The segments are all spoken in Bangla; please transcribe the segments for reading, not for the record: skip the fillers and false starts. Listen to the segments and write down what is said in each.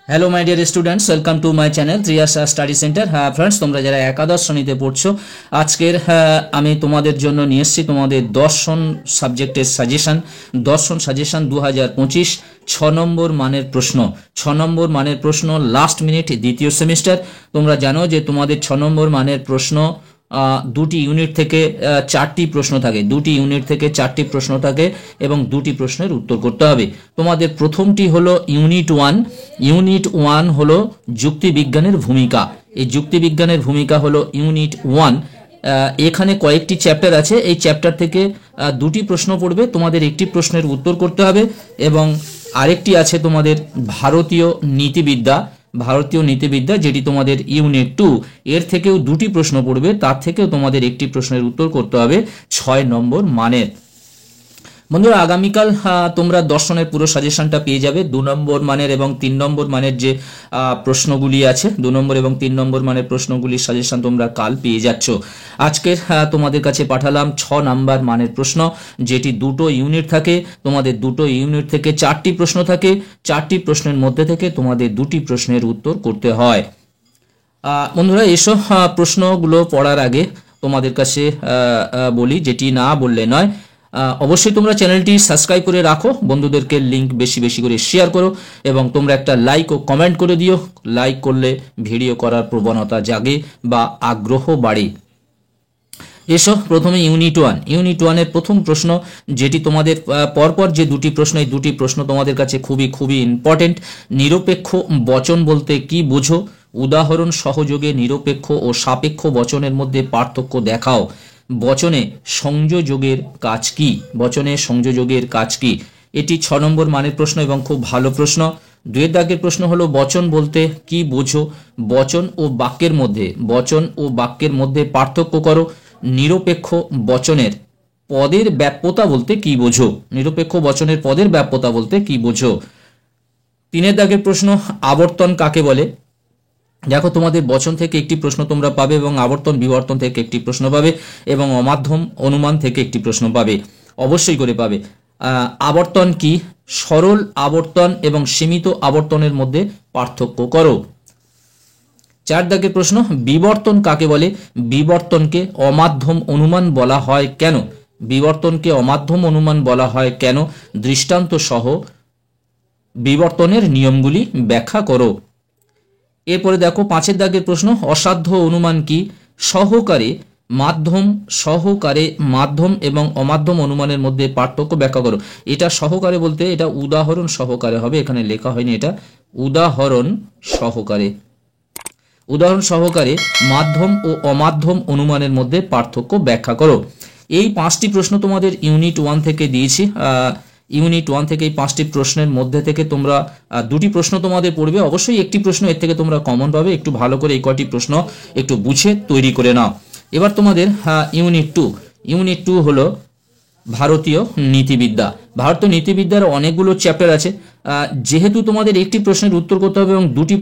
Hello my dear students, welcome to my channel Triyas study centre. হ্যাঁ ফ্রেন্ডস, তোমরা যারা একাদশ শ্রেণীতে পড়ছো, আজকের আমি তোমাদের জন্য নিয়ে এসেছি তোমাদের দর্শন সাবজেক্টের সাজেশান। দর্শন সাজেশান 2025 6 নম্বর মানের প্রশ্ন। 6 নম্বর মানের প্রশ্ন, লাস্ট মিনিট, দ্বিতীয় সেমিস্টার। তোমরা জানো যে তোমাদের 6 নম্বর মানের প্রশ্ন দুটি ইউনিট থেকে 4টি প্রশ্ন থাকে, দুটি ইউনিট থেকে 4টি প্রশ্ন থাকে এবং দুটি প্রশ্নের উত্তর করতে হবে। তোমাদের প্রথমটি হলো ইউনিট 1। ইউনিট 1 হলো যুক্তিবিজ্ঞানের ভূমিকা। এই যুক্তিবিজ্ঞানের ভূমিকা হলো ইউনিট 1। এখানে কয়েকটি চ্যাপ্টার আছে, এই চ্যাপ্টার থেকে দুটি প্রশ্ন পড়বে, তোমাদের একটি প্রশ্নের উত্তর করতে হবে। এবং আরেকটি আছে তোমাদের ভারতীয় নীতিবিদ্যা। ভারতীয় নীতিবিদ্যা যেটি তোমাদের ইউনিট 2, এর থেকেও দুটি প্রশ্ন পড়বে, তার থেকেও তোমাদের একটি প্রশ্নের উত্তর করতে হবে 6 নম্বর মানের। বন্ধুরা, আগামীকাল তোমরা দর্শনের পুরো সাজেশনটা পেয়ে যাবে। 2 নম্বর মানের এবং 3 নম্বর মানের যে প্রশ্নগুলি আছে, 2 নম্বর এবং 3 নম্বর মানের প্রশ্নগুলির সাজেশন তোমরা কাল পেয়ে যাচ্ছ। আজকের তোমাদের কাছে পাঠালাম 6 নম্বর মানের প্রশ্ন, যেটি দুটো ইউনিট থাকে। তোমাদের দুটো ইউনিট থেকে 4টি প্রশ্ন থাকে, 4টি প্রশ্নের মধ্যে থেকে তোমাদের দুটি প্রশ্নের উত্তর করতে হয়। বন্ধুরা, এসব প্রশ্নগুলো পড়ার আগে তোমাদের কাছে বলি, যেটি না বললে নয়, অবশ্যই তোমরা চ্যানেলটি সাবস্ক্রাইব করে রাখো, বন্ধুদেরকে লিংক বেশি বেশি করে শেয়ার করো এবং তোমরা একটা লাইক ও কমেন্ট করে দিও। লাইক করলে ভিডিও করার প্রবণতা জাগে বা আগ্রহ বাড়ে। এসো প্রথমে ইউনিট 1। ইউনিট 1-এর প্রথম প্রশ্ন, যেটি তোমাদের পরপর যে দুটি প্রশ্ন, এই দুটি প্রশ্ন তোমাদের কাছে খুবই খুবই ইম্পর্টেন্ট। নিরপেক্ষ বচন বলতে কি বোঝো? উদাহরণ সহযোগে নিরপেক্ষ ও সাপেক্ষ বচনের মধ্যে পার্থক্য দেখাও। বচনে সংযোজকের কাজ কি? বচনে সংযোজকের কাজ কি? এটি 6 নম্বর মানের প্রশ্ন এবং খুব ভালো প্রশ্ন। 2 দাগের প্রশ্ন হলো বচন বলতে কি বোঝো? বচন ও বাক্যের মধ্যে, বচন ও বাক্যের মধ্যে পার্থক্য করো। নিরপেক্ষ বচনের পদের ব্যাপ্যতা বলতে কি বোঝো? নিরপেক্ষ বচনের পদের ব্যাপ্যতা বলতে কি বোঝো? 3 দাগের প্রশ্ন, আবর্তন কাকে বলে? দেখো, তোমাদের বচন থেকে একটি প্রশ্ন তোমরা পাবে এবং আবর্তন বিবর্তন থেকে একটি প্রশ্ন পাবে এবং অমাধ্যম অনুমান থেকে একটি প্রশ্ন পাবে, অবশ্যই করে পাবে। আবর্তন কি? সরল আবর্তন এবং সীমিত আবর্তনের মধ্যে পার্থক্য করো। 4 দাগের প্রশ্ন, বিবর্তন কাকে বলে? বিবর্তনকে অমাধ্যম অনুমান বলা হয় কেন? বিবর্তনকে অমাধ্যম অনুমান বলা হয় কেন? দৃষ্টান্ত সহ বিবর্তনের নিয়মগুলি ব্যাখ্যা করো। এরপরে দেখো 5 দাগের প্রশ্ন, অসাধ্য অনুমান কি? সহকারে মাধ্যম এবং অমাধ্যম অনুমানের মধ্যে পার্থক্য ব্যাখ্যা করো। এটা সহকারে বলতে এটা উদাহরণ সহকারে হবে, এখানে লেখা হয়নি, এটা উদাহরণ সহকারে। উদাহরণ সহকারে মাধ্যম ও অমাধ্যম অনুমানের মধ্যে পার্থক্য ব্যাখ্যা করো। এই 5টি প্রশ্ন তোমাদের ইউনিট 1 থেকে দিয়েছি। ইউনিট 1 থেকে এই 5টি প্রশ্নের মধ্যে থেকে তোমরা দুটি প্রশ্ন তোমাদের পড়বে, অবশ্যই একটি প্রশ্ন এর থেকে তোমরা কমন পাবে। একটু ভালো করে এই কয়টি প্রশ্ন একটু বুঝে তৈরি করে নাও। এবার তোমাদের ইউনিট 2। ইউনিট 2 হলো ভারতীয় নীতিবিদ্যা। ভারতীয় নীতিবিদ্যার অনেকগুলো চ্যাপ্টার আছে। যেহেতু তোমাদের একটি প্রশ্নের উত্তর করতে হবে এবং দুটি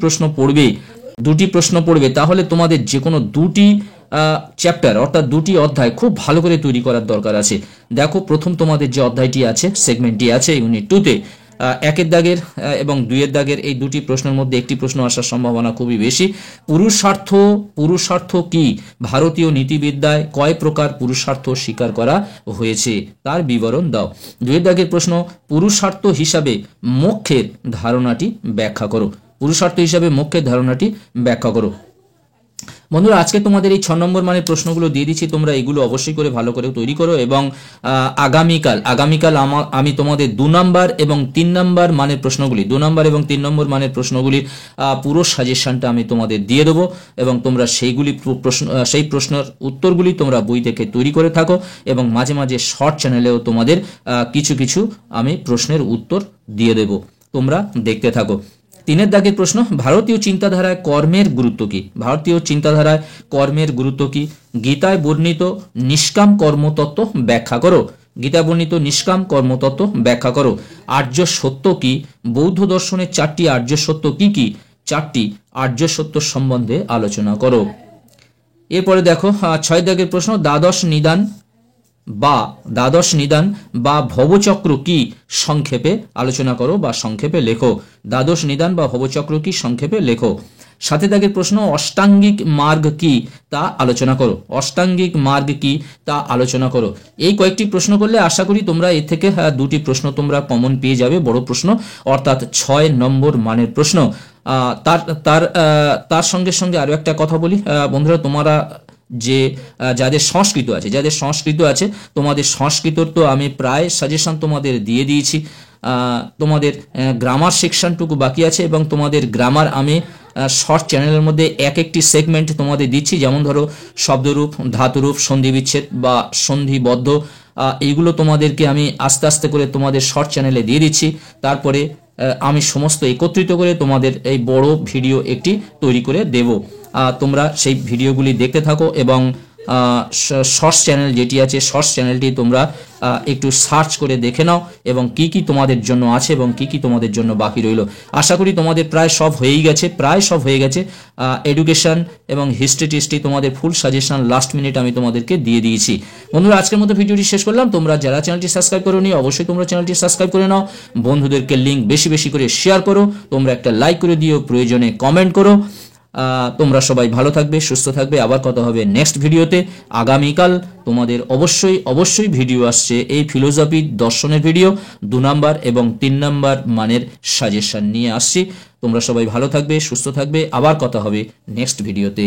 প্রশ্ন পড়বে, তাহলে তোমাদের যে কোনো দুটি চ্যাপ্টার অর্থাৎ দুটি অধ্যায় খুব ভালো করে তৈরি করার দরকার আছে। দেখো, প্রথম তোমাদের যে অধ্যায়টি আছে, সেগমেন্টটি আছে ইউনিট 2-তে, 1 দাগের এবং 2 দাগের এই দুটি প্রশ্নের মধ্যে একটি প্রশ্ন আসার সম্ভাবনা খুবই বেশি। পুরুষার্থ কি? ভারতীয় নীতিবিদ্যায় কয় প্রকার পুরুষার্থ স্বীকার করা হয়েছে, তার বিবরণ দাও। 2 দাগের প্রশ্ন, পুরুষার্থ হিসাবে মোক্ষের ধারণাটি ব্যাখ্যা করো। পুরুষার্থ হিসাবে মোক্ষের ধারণাটি ব্যাখ্যা করো। বন্ধুরা, আজকে তোমাদের এই 6 নম্বর মানের প্রশ্নগুলো দিয়ে দিচ্ছি, তোমরা এগুলো অবশ্যই করে ভালো করে তৈরি করো এবং আগামীকাল আমি তোমাদের 2 নম্বর এবং 3 নম্বর মানের প্রশ্নগুলি, 2 নম্বর এবং 3 নম্বর মানের প্রশ্নগুলির পুরো সাজেশনটা আমি তোমাদের দিয়ে দেবো এবং তোমরা সেই প্রশ্নের উত্তরগুলি তোমরা বই থেকে তৈরি করে থাকো এবং মাঝে মাঝে শর্ট চ্যানেলেও তোমাদের কিছু কিছু আমি প্রশ্নের উত্তর দিয়ে দেব, তোমরা দেখতে থাকো। 3 দাগের প্রশ্ন, ভারতীয় চিন্তাধারায় কর্মের গুরুত্ব কি? ভারতীয় চিন্তাধারায় কর্মের গুরুত্ব কি? গীতায় বর্ণিত নিষ্কাম কর্মতত্ত্ব ব্যাখ্যা করো। গীতায় বর্ণিত নিষ্কাম কর্মতত্ত্ব ব্যাখ্যা করো। আর্য সত্য কি? বৌদ্ধ দর্শনের 4টি আর্য সত্য কি কি? 4টি আর্য সত্য সম্বন্ধে আলোচনা করো। এরপরে দেখো 6 দাগের প্রশ্ন, দ্বাদশ নিদান বা দ্বাদশ নিদান বা ভবচক্র কি সংক্ষেপে আলোচনা করো বা সংক্ষেপে লেখো। দ্বাদশ নিদান বা ভবচক্র কি সংক্ষেপে লেখো। সাথে দাগের প্রশ্ন, অষ্টাঙ্গিক মার্গ কি তা আলোচনা করো। অষ্টাঙ্গিক মার্গ কি তা আলোচনা করো। এই কয়েকটি প্রশ্ন করলে আশা করি তোমরা এর থেকে দুটি প্রশ্ন তোমরা কমন পেয়ে যাবে, বড় প্রশ্ন, অর্থাৎ 6 নম্বর মানের প্রশ্ন। তার তার তার সঙ্গে সঙ্গে আরো একটা কথা বলি বন্ধুরা, তোমরা যে যাদের সংস্কৃত আছে তোমাদের সংস্কৃতর তো আমি প্রায় সাজেশন তোমাদের দিয়ে দিয়েছি। তোমাদের গ্রামার সেকশনটুকু বাকি আছে এবং তোমাদের গ্রামার আমি শর্ট চ্যানেলের মধ্যে এক একটি সেগমেন্ট তোমাদের দিচ্ছি। যেমন ধরো শব্দরূপ, ধাতুরূপ, সন্ধি বিচ্ছেদ বা সন্ধিবদ্ধ, এইগুলো তোমাদেরকে আমি আস্তে আস্তে করে তোমাদের শর্ট চ্যানেলে দিয়ে দিচ্ছি। তারপরে আমি সমস্ত একত্রিত করে তোমাদের এই বড় ভিডিও একটি তৈরি করে দেব। তোমরা সেই ভিডিওগুলি দেখতে থাকো এবং শর্টস চ্যানেল যেটি আছে শর্টস চ্যানেলটি তোমরা একটু সার্চ করে দেখে নাও এবং কি কি তোমাদের জন্য আছে এবং কি কি তোমাদের জন্য বাকি রইল। আশা করি তোমাদের প্রায় সব হয়ে গেছে। এডুকেশন এবং হিস্ট্রি তোমাদের ফুল সাজেশন লাস্ট মিনিট আমি তোমাদেরকে দিয়ে দিয়েছি। বন্ধুরা, আজকের মতো ভিডিওটি শেষ করলাম। তোমরা যারা চ্যানেলটি সাবস্ক্রাইব করোনি অবশ্যই তোমরা চ্যানেলটি সাবস্ক্রাইব করে নাও, বন্ধুদেরকে লিঙ্ক বেশি বেশি করে শেয়ার করো, তোমরা একটা লাইক করে দিও, প্রয়োজনে কমেন্ট করো। তোমরা সবাই ভালো থাকবে, সুস্থ থাকবে। আবার কথা হবে নেক্সট ভিডিওতে। আগামীকাল তোমাদের অবশ্যই ভিডিও আসছে এই ফিলোসফি দর্শনের ভিডিও 2 নাম্বার এবং 3 নাম্বার মানের সাজেশন নিয়ে আসছি। তোমরা সবাই ভালো থাকবে, সুস্থ থাকবে। আবার কথা হবে নেক্সট ভিডিওতে।